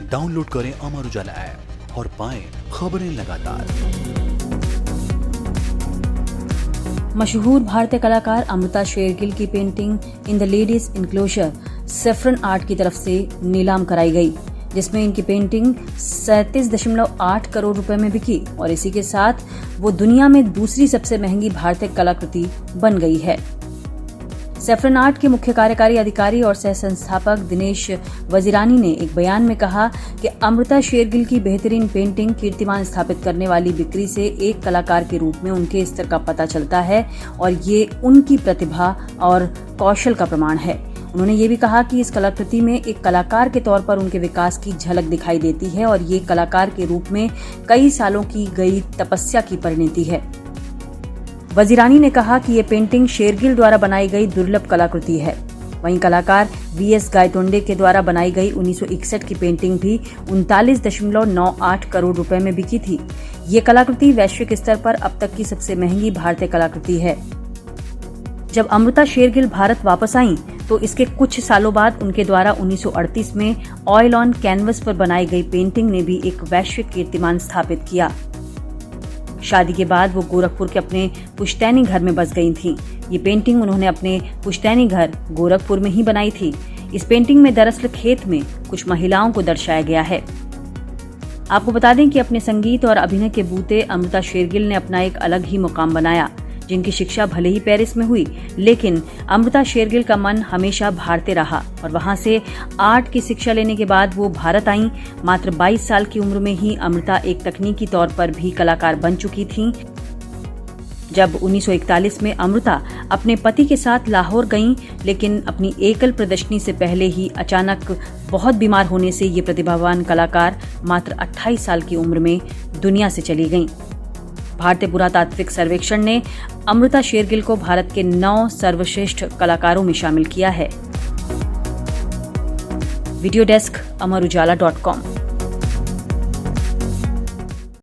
Download करें Amar Ujala app और पाएं खबरें लगातार। मशहूर भारतीय कलाकार अमृता शेरगिल की painting in the ladies enclosure saffron art की तरफ से नीलाम कराई गई, जिसमें इनकी पेंटिंग 37.8 करोड़ रुपए में बिकी और इसी के साथ वो दुनिया में दूसरी सबसे महंगी भारतीय कलाकृति बन गई है। सेफ्रन आर्ट के मुख्य कार्यकारी अधिकारी और सह संस्थापक दिनेश वजीरानी ने एक बयान में कहा कि अमृता शेरगिल की बेहतरीन पेंटिंग कीर्तिमान स्थापित करने वाली बिक्री से एक कलाकार के रूप में उनके स्तर का पता चलता है और ये उनकी प्रतिभा और कौशल का प्रमाण है। उन्होंने ये भी कहा कि इस कलाकृति में एक कलाकार के तौर पर उनके विकास की झलक दिखाई देती है और ये कलाकार के रूप में कई सालों की गई तपस्या की परिणति है। वजीरानी ने कहा कि ये पेंटिंग शेरगिल द्वारा बनाई गई दुर्लभ कलाकृति है। वहीं कलाकार वीएस गायतोंडे के द्वारा बनाई गई 1961 की पेंटिंग भी 39.98 करोड़ रुपए में बिकी थी। ये कलाकृति वैश्विक स्तर पर अब तक की सबसे महंगी भारतीय कलाकृति है। जब अमृता शेरगिल भारत वापस आईं, तो इसके कुछ सालों बाद उनके द्वारा 1938 में ऑयल ऑन कैनवस पर बनाई गई पेंटिंग ने भी एक वैश्विक कीर्तिमान स्थापित किया। शादी के बाद वो गोरखपुर के अपने पुश्तैनी घर में बस गई थीं। ये पेंटिंग उन्होंने अपने पुश्तैनी घर गोरखपुर में ही बनाई थी। इस पेंटिंग में दरअसल खेत में कुछ महिलाओं को दर्शाया गया है। आपको बता दें कि अपने संगीत और अभिनय के बूते अमृता शेरगिल ने अपना एक अलग ही मुकाम बनाया, जिनकी शिक्षा भले ही पेरिस में हुई, लेकिन अमृता शेरगिल का मन हमेशा भारतीय रहा और वहां से आर्ट की शिक्षा लेने के बाद वो भारत आईं। मात्र 22 साल की उम्र में ही अमृता एक तकनीकी तौर पर भी कलाकार बन चुकी थीं। जब 1941 में अमृता अपने पति के साथ लाहौर गईं, लेकिन अपनी एकल प्रदर्शनी से पहले ही अचानक बहुत बीमार होने से ये प्रतिभावान कलाकार मात्र 28 साल की उम्र में दुनिया से चली गईं। भारतीय पुरातात्विक सर्वेक्षण ने अमृता शेरगिल को भारत के 9 सर्वश्रेष्ठ कलाकारों में शामिल किया है। Video desk, amarujala.com।